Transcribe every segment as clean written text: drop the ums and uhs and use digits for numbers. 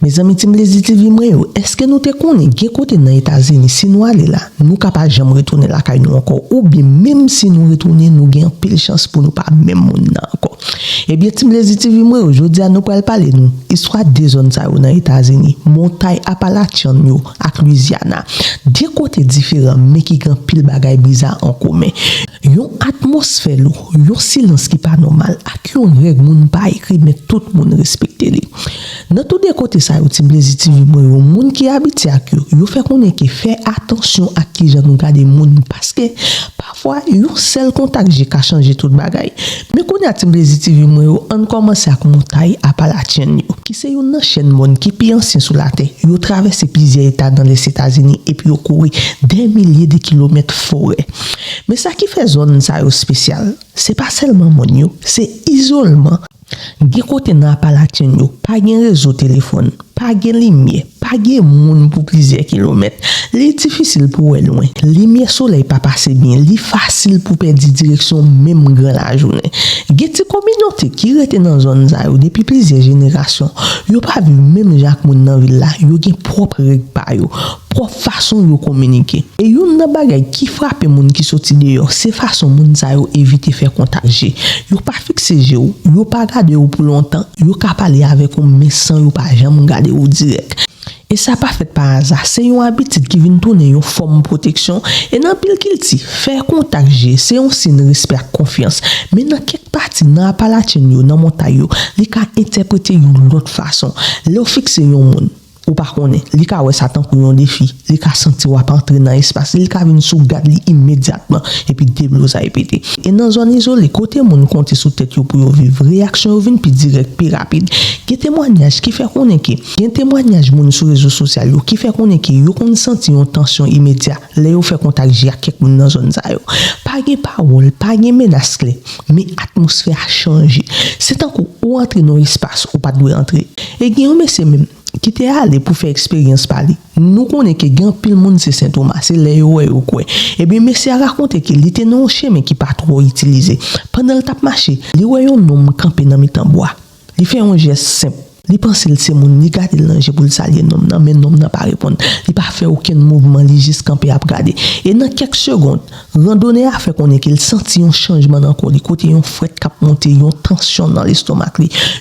Mes amis, Tim Blazy TV, est-ce que nous te connaissons qui côté dans les États-Unis, si nous allons là, nous capables jamais retourner là nous encore, ou bien même si nous retournons, nous gagnons pile chance pour nous pas même monde encore. Eh bien, Tim Blazy TV, aujourd'hui, nous allons parler nous histoire des zones dans les États-Unis, montagne Appalachian yo, ak Louisiana, deux côtés différents, mais qui ont pile bagay bizarre en commun. Yon atmosphère lo, yon silence qui pas normal, ak yon règle moun pas écrit mais tout moun respecte li. Dans tous les côtés ça yo Tim Blazy TV yon moun qui habite ak yo fait connait que fait attention à qui j'en nous garder moun parce que parfois yon seul contact j'ai ka changer tout bagay. Mais connait Tim Blazy TV on commence ak montagne Appalachian yo qui c'est une chaîne monde qui pi ancien sur la terre. Yo traverse plusieurs états dans les États-Unis et puis yo courir des milliers de kilomètres forêt. Mais ça qui fait zone ça yo spécial, c'est pas seulement mon c'est isolement. Gè côté dans Appalachian yo, pas gen réseau téléphone, pas gen lumière, pas gen moun pour plusieurs kilomètres. Li difficile pour loin. Lumière soleil pas passer bien, li facile pour perdre direction même grand la journée. Gè ti communauté qui rete dans zone ça yo depuis plusieurs générations. Yo pas vu même Jacques moun dans ville là, yo gen propre règle pa yo. Propre façon de communiquer. Et yon nan bagay qui frappe moun qui sorti dehors, c'est façon moun sa yo éviter faire contact. Yo pas fixer yo pas garder ou pour longtemps, yo ka parler avec ou mais sans yo pas jamais garder ou direct. Et ça pas fait par hasard, c'est une habitude qui vient tourner une forme de protection et dans pile qu'il ti faire contact c'est un signe de respect confiance. Mais dans quelque partie dans Appalachian yo dans montagne yo, li ka interpréter une autre façon. Là fixer yon moun ou par contre, li ka wè satan pour un défi, li ka senti ou pas entrer dans l'espace, li ka vinn sous garde li immédiatement et puis déblosa répéter. Et dans zone isolée, côté moun compter sous tête yo pour yo vivre, réaction vinn plus direct, plus rapide. Gen témoignage qui fait connait que gen témoignage moun sur réseaux sociaux yo qui fait connait que yo kon senti une tension immédiate, là yo fait contact avec quelqu'un moun dans zone ça yo. Pas gen parole, pas gen menace clé, mais atmosphère a changé. C'est tant qu'on ou entrer dans l'espace ou pas doit entrer. Et gen yon monsieur même qui était allé pour faire expérience par lui. Nous connaissons que grand pile monde c'est Saint-Thomas, c'est les ou quoi. Et bien monsieur a raconté qu'il était dans un chemin qui pas trop utilisé. Pendant le tap marché, li wè yon homme campé dans mitan bois. Il fait un geste simple. Il pense que c'est mon ni garder l'ange pour le saluer nom nan mais nom n'a pas répondre. Il pas fait aucun mouvement, il juste campé à regarder. Et dans quelques secondes, randonnée a fait connait qu'il sentit un changement dans corps, côté un fret cap monter, une tension dans l'estomac,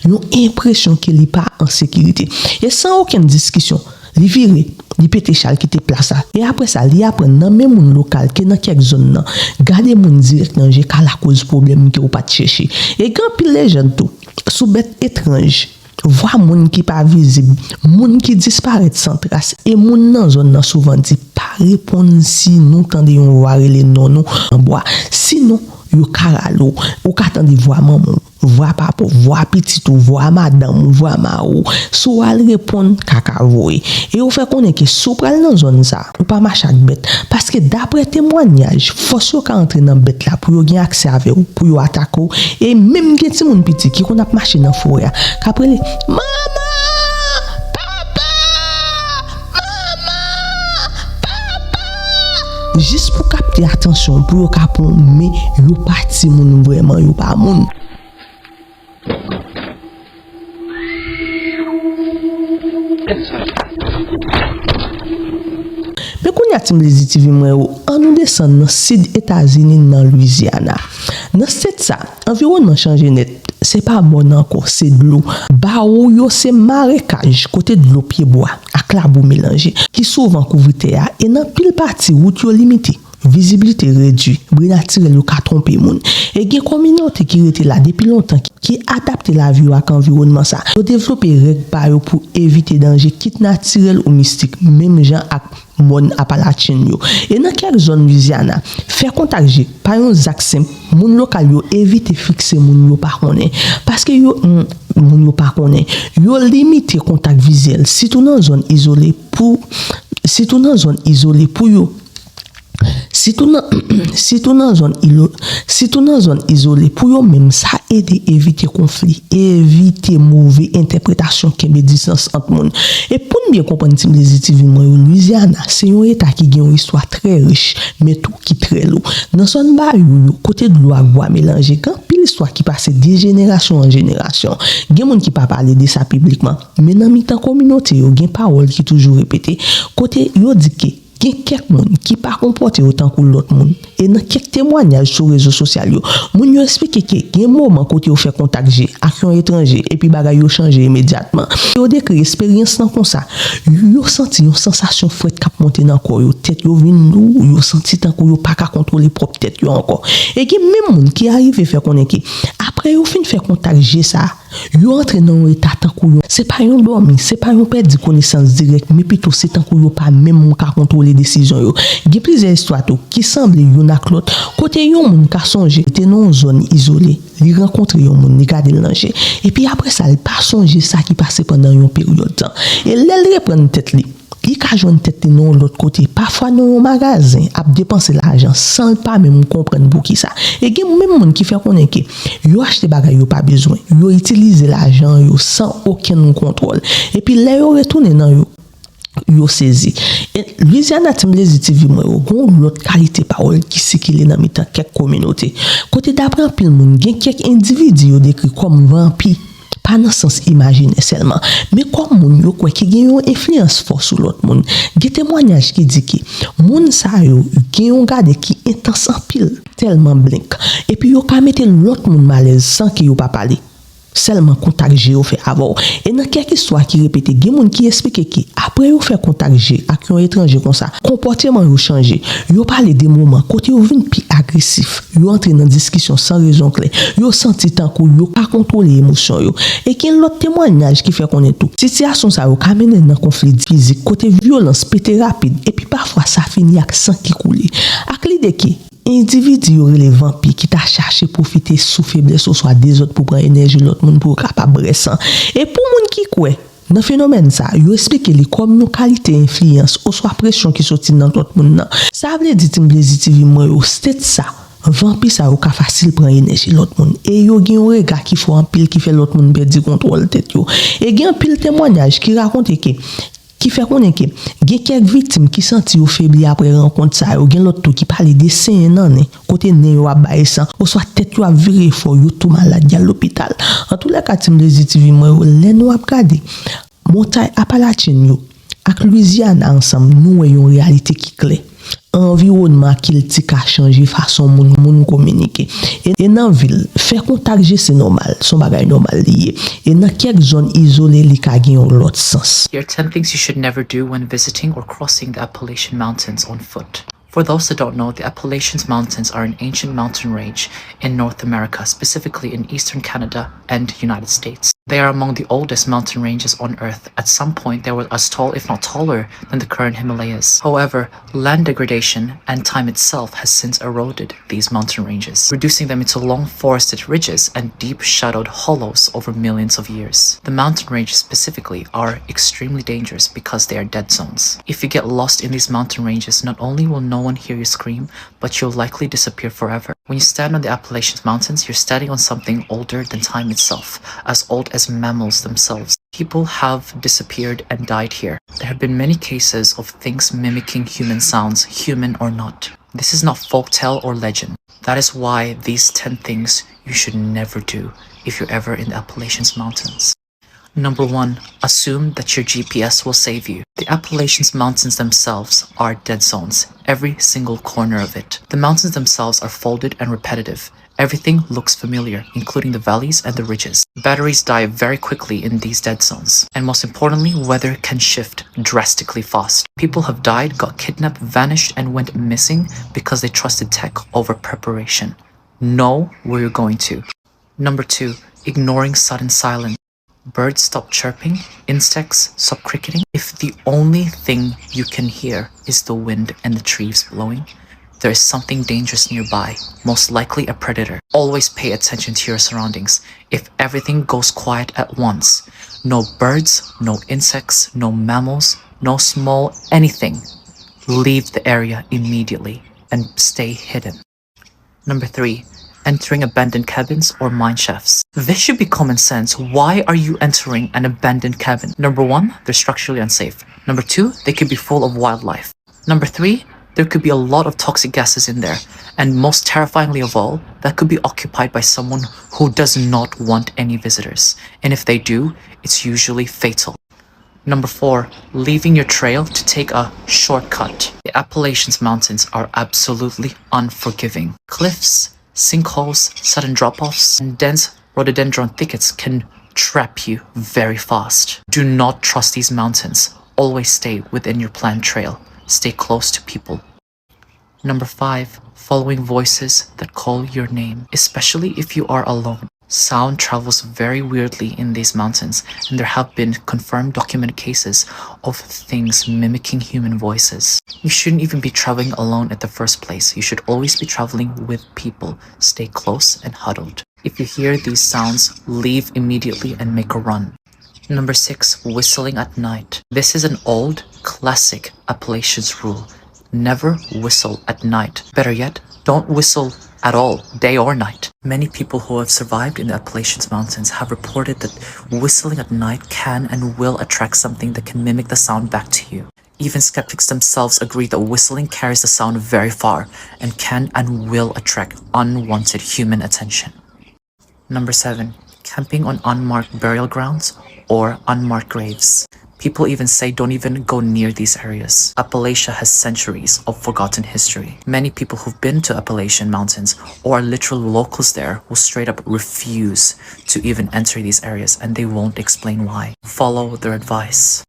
une impression qu'il est pas en sécurité. Et sans aucune discussion, il viré, il pété chal qui était place là. Et après ça, il apprend dans même moun local que dans quelques zones là, garder moun direct dans j'ai la cause problème que ou pas chercher. Et grand pile les jeunes tout, sous bête étrange. Voir moun qui pas visible, moun qui disparaît sans trace et moun dans zone nan souvent dit pas répondre si nous tendez on voir les non nous en bois. Sinon yo karalo ou ka tande voir maman, voir papa, voir petit ou voir madame, voir maou, sou al répondre kaka voye. Et ou fait connait que sou pral dans zone ça, ou pas marcher avec bête parce que d'après témoignage, force yo ka entrer dans bête là pour yo gen accès avec ou pour yo attaquer et même gen ti moun petit qui kon a marcher dans forêt, qu'après les maman juste pour capter attention pour yo capon mais yo parti moun vraiment yo pas moun. Mais qu'on a Tim Blazy TV on nous descend dans sud États-Unis dans Louisiana. Dans cette ça environnement changé net. C'est pas bon encore, c'est de l'eau. Ba ou yo c'est marécage côté de l'eau pied bois ak la boue mélangé qui souvent couvre terre et dans pile partie route yo limité. Visibilité réduite, bris naturel ou ka tromper moun. Et gen communauté qui était là depuis longtemps qui adapte la vie à l'environnement ça. Yo développer règle pa yo pour éviter danger quitte naturel ou mystique, même gens ak mon Appalachian yo. Et dans quelques zones Louisiana, faire contact par un zak simple, moun local yo éviter fixer moun yo pas connaît parce que yo moun yo pas connaît. Yo limiter contact visuel surtout dans zone isolée pour yo. Si tout dans zone isolée pour yo même ça aider éviter conflit, éviter mauvaise interprétation qui est distance entre monde. Et pour bien comprendre Tim Blazy TV Louisiana, c'est un état qui a une histoire très riche mais tout qui très lourd. Dans son bayou côté de l'eau à bois mélangé quand pile histoire qui passe de génération en génération. Gen moun qui pas parler de ça publiquement, mais dans mi-temps communauté yo gen parole qui toujours répété côté yo dit que gen quelques moun qui pas comporté autant que l'autre moun et dans quelques témoignages sur réseaux sociaux yo moun yo expliqué que gen moment côté yo fait contact avec un étranger et puis bagay yo changer immédiatement yo décrit expérience nan comme ça yo senti une sensation fret k'ap monter dans corps yo tête yo vinn lou yo senti tant que yo pas ka contrôler propre tête yo encore et gen même moun qui arrive faire connaître après yo fin faire contact ça yo entre dans un état tant que yo c'est pas yon dormi c'est pas yon perdre connaissance direct mais plutôt c'est tant que yo pas même ka contrôler décision yo gen plusieurs histoires qui semble yon ak l'autre côté yon moun ka songe était dans une zone isolée li rencontre yon moun li gade l'ange et puis après ça il pas songer ça qui passait pendant une période de temps et l'elle reprend tête li il ka joine tête non l'autre côté parfois dans un magasin a dépenser l'argent sans pas même comprendre pour qui ça et gen même moun qui fait connaître que yo acheter bagay yo pas besoin yo utiliser l'argent yo sans aucun contrôle et puis là yo retourner dans yo saisi et Louisiana Timblezi TV moi gon l'autre qualité parole qui circule dans mitan quelques communautés côté d'après pile moun gen quelques individus yo décrit comme vampire pas dans sens imaginaire seulement mais comme moun yo quoi qui gen une influence forte sur l'autre monde gen témoignage qui dit que moun sa yo gen yon gade qui intense en pile tellement blink et puis yo ka mettre l'autre monde malaise sans que yo pas parler seulement contact géo fait avant et dans quelques histoires qui répété gen moun qui explique que après yo fait contact géo avec un étranger comme ça comportement yo changé yo parler des moments côté yo vinn pi agressif yo entrer dans discussion sans raison claire yo senti tant que yo pas contrôler émotion yo et qu'il l'autre témoignage qui fait connaître tout situation ça yo ka mener dans conflit physique côté violence pété rapide et puis parfois ça finit avec sang qui coule ak l'idée que individu yo les vampires qui t'a cherché profiter sous faiblesse ou soit des autres pour prendre énergie l'autre monde pour capable récent et pour moun qui quoi dans phénomène ça yo explique li comme une qualité influence ou soit pression qui sorti dans l'autre monde ça veut dire Timblezi TV moi yo state ça vampire ça ou ka facile prendre énergie l'autre monde et yo gen un regard qui faut en pile qui fait l'autre monde perdre contrôle tête yo et gen pile témoignage qui raconte que qui fait connaître que gen quelques victimes qui senti yo faibli après rencontre ça yo gen l'autre qui parle de sain nan côté né yo a baï sang ou soit tête yo a viré fort yo tout malade à l'hôpital en tous les cas Timblezi TV moi les nous a regarder montagne Appalachienne yo ak Louisiana ensemble nous yon réalité qui claire environnement qu'il ti ka changer façon moun communiquer et dans ville faire contact c'est normal son bagay normal lié et dans quelques zones isolées li ka gen l'autre sens. Here are 10 things you should never do when visiting or crossing the Appalachian Mountains on foot. For those that don't know, the Appalachian Mountains are an ancient mountain range in North America, specifically in eastern Canada and United States. They are among the oldest mountain ranges on Earth. At some point, they were as tall, if not taller, than the current Himalayas. However, land degradation and time itself has since eroded these mountain ranges, reducing them into long forested ridges and deep shadowed hollows over millions of years. The mountain ranges specifically are extremely dangerous because they are dead zones. If you get lost in these mountain ranges, not only will no one hear you scream, but you'll likely disappear forever. When you stand on the Appalachian Mountains, you're standing on something older than time itself, as old as mammals themselves. People have disappeared and died here. There have been many cases of things mimicking human sounds, human or not. This is not folktale or legend. That is why these 10 things you should never do if you're ever in the Appalachian Mountains. Number 1. Assume that your GPS will save you. The Appalachian Mountains themselves are dead zones, every single corner of it. The mountains themselves are folded and repetitive. Everything looks familiar, including the valleys and the ridges. Batteries die very quickly in these dead zones. And most importantly, weather can shift drastically fast. People have died, got kidnapped, vanished, and went missing because they trusted tech over preparation. Know where you're going to. Number 2. Ignoring sudden silence. Birds stop chirping, insects stop cricketing. If the only thing you can hear is the wind and the trees blowing, there is something dangerous nearby, most likely a predator. Always pay attention to your surroundings. If everything goes quiet at once, no birds, no insects, no mammals, no small anything, leave the area immediately and stay hidden. Number 3. Entering abandoned cabins or mine shafts. This should be common sense. Why are you entering an abandoned cabin? Number 1, they're structurally unsafe. Number 2, they could be full of wildlife. Number 3, There could be a lot of toxic gases in there, and most terrifyingly of all, that could be occupied by someone who does not want any visitors. And if they do, it's usually fatal. Number 4, leaving your trail to take a shortcut. The Appalachian Mountains are absolutely unforgiving. Cliffs, sinkholes, sudden drop-offs, and dense rhododendron thickets can trap you very fast. Do not trust these mountains. Always stay within your planned trail. Stay close to people. Number 5, following voices that call your name, especially if you are alone. Sound travels very weirdly in these mountains, and there have been confirmed documented cases of things mimicking human voices. You shouldn't even be traveling alone at the first place. You should always be traveling with people. Stay close and huddled. If you hear these sounds, leave immediately and make a run. Number 6, whistling at night. This is an old, classic Appalachians rule. Never whistle at night. Better yet, don't whistle at all, day or night. Many people who have survived in the Appalachian Mountains have reported that whistling at night can and will attract something that can mimic the sound back to you. Even skeptics themselves agree that whistling carries the sound very far and can and will attract unwanted human attention. Number 7, camping on unmarked burial grounds or unmarked graves. People even say don't even go near these areas. Appalachia has centuries of forgotten history. Many people who've been to Appalachian Mountains or are literal locals there will straight up refuse to even enter these areas, and they won't explain why. Follow their advice.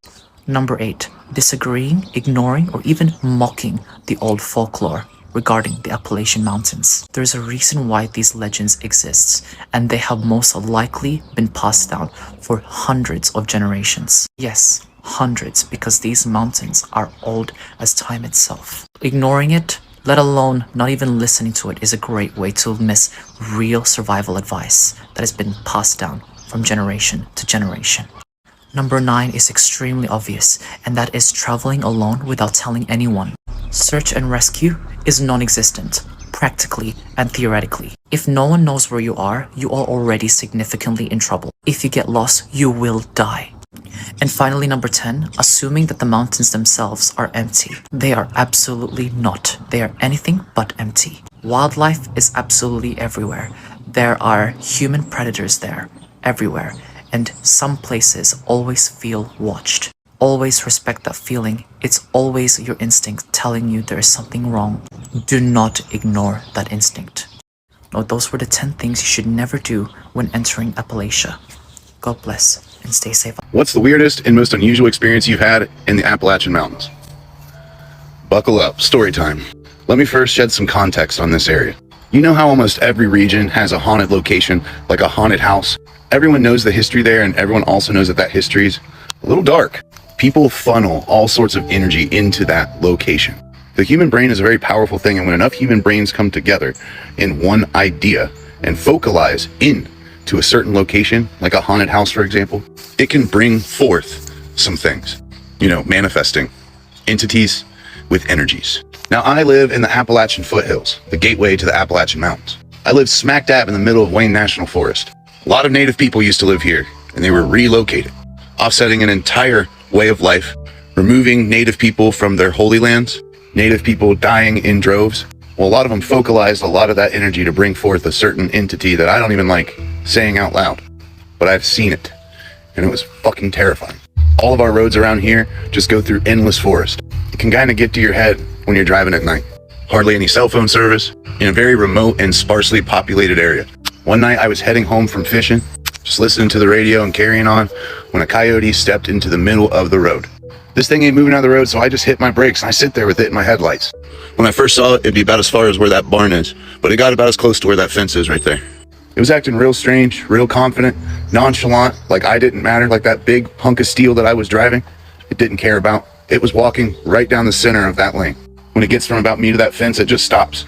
Number 8, disagreeing, ignoring, or even mocking the old folklore regarding the Appalachian Mountains. There's a reason why these legends exist, and they have most likely been passed down for hundreds of generations. Yes, hundreds, because these mountains are old as time itself. Ignoring it, let alone not even listening to it, is a great way to miss real survival advice that has been passed down from generation to generation. Number 9 is extremely obvious, and that is traveling alone without telling anyone. Search and rescue is non-existent, practically and theoretically. If no one knows where you are already significantly in trouble. If you get lost, you will die. And finally, number 10, assuming that the mountains themselves are empty. They are absolutely not. They are anything but empty. Wildlife is absolutely everywhere. There are human predators there, everywhere. And some places always feel watched. Always respect that feeling. It's always your instinct telling you there is something wrong. Do not ignore that instinct. Now, those were the 10 things you should never do when entering Appalachia. God bless and stay safe. What's the weirdest and most unusual experience you've had in the Appalachian Mountains? Buckle up, story time. Let me first shed some context on this area. You know how almost every region has a haunted location, like a haunted house? Everyone knows the history there, and everyone also knows that that history is a little dark. People funnel all sorts of energy into that location. The human brain is a very powerful thing, and when enough human brains come together in one idea and focalize in to a certain location, like a haunted house, for example, it can bring forth some things, manifesting entities with energies. Now, I live in the Appalachian foothills, the gateway to the Appalachian Mountains. I live smack dab in the middle of Wayne National Forest. A lot of native people used to live here, and they were relocated, offsetting an entire way of life, removing native people from their holy lands, native people dying in droves. Well, a lot of them focalized a lot of that energy to bring forth a certain entity that I don't even like saying out loud, but I've seen it, and it was fucking terrifying. All of our roads around here just go through endless forest. It can kind of get to your head when you're driving at night. Hardly any cell phone service in a very remote and sparsely populated area. One night I was heading home from fishing, just listening to the radio and carrying on, when a coyote stepped into the middle of the road. This thing ain't moving out of the road, so I just hit my brakes and I sit there with it in my headlights. When I first saw it, it'd be about as far as where that barn is, but it got about as close to where that fence is right there. It was acting real strange, real confident, nonchalant, like I didn't matter, like that big hunk of steel that I was driving, it didn't care about. It was walking right down the center of that lane. When it gets from about me to that fence, it just stops.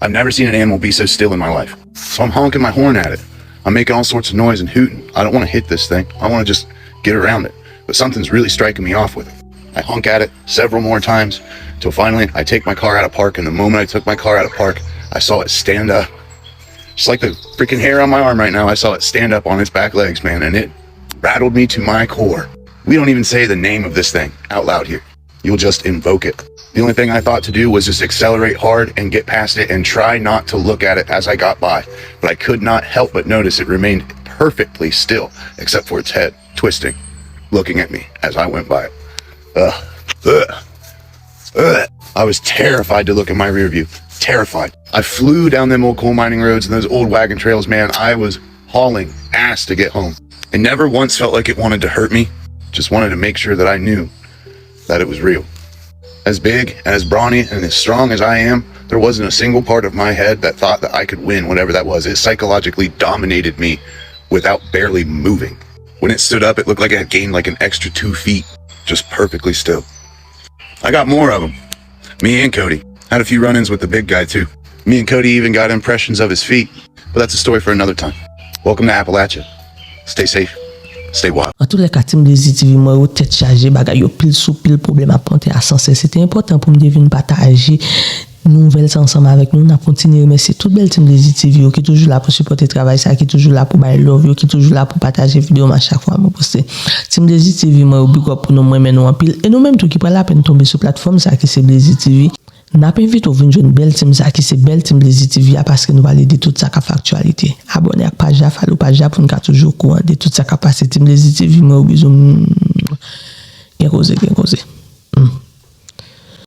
I've never seen an animal be so still in my life. So I'm honking my horn at it. I'm making all sorts of noise and hooting. I don't want to hit this thing. I want to just get around it. But something's really striking me off with it. I honk at it several more times till finally I take my car out of park, and the moment I took my car out of park, I saw it stand up. Just like the freaking hair on my arm right now, I saw it stand up on its back legs, man, and it rattled me to my core. We don't even say the name of this thing out loud here. you'll just invoke it. The only thing I thought to do was just accelerate hard and get past it and try not to look at it as I got by. But I could not help but notice it remained perfectly still, except for its head twisting, looking at me as I went by it. I was terrified to look at my rear view. Terrified. I flew down them old coal mining roads and those old wagon trails, man. I was hauling ass to get home. I never once felt like it wanted to hurt me. Just wanted to make sure that I knew that it was real. As big and as brawny and as strong as I am, there wasn't a single part of my head that thought that I could win whatever that was. It psychologically dominated me without barely moving. When it stood up, it looked like it had gained like an extra 2 feet, just perfectly still. I got more of them. Me and Cody had a few run-ins with the big guy too. Me and Cody even got impressions of his feet, but that's a story for another time. Welcome to Appalachia. Stay safe. Stay wild. En tous les cas, team Blazy TV, moi, yo tête chargée, bagay yo pile sous pile problème à ponter à sens. C'était important pour me deviner partager nouvelles ensemble avec nous. On a continué, merci toute belle team Blazy TV qui est toujours là pour supporter le travail, ça qui est toujours là pour bailler love, qui est toujours là pour partager vidéo à chaque fois me poster. Team Blazy TV, moi, big up pour nous, moi, mais nous en pile. Et nous même tout qui prend la peine tomber sur plateforme, ça qui c'est Blazy TV. N'a pas invité au venir une belle team ça qui c'est belle team Blazy TV parce que nous va aider toute sa factualité. Abonnez à page follow page pour nous toujours courant de toute sa capacité Blazy TV moi bisous. Bien causé.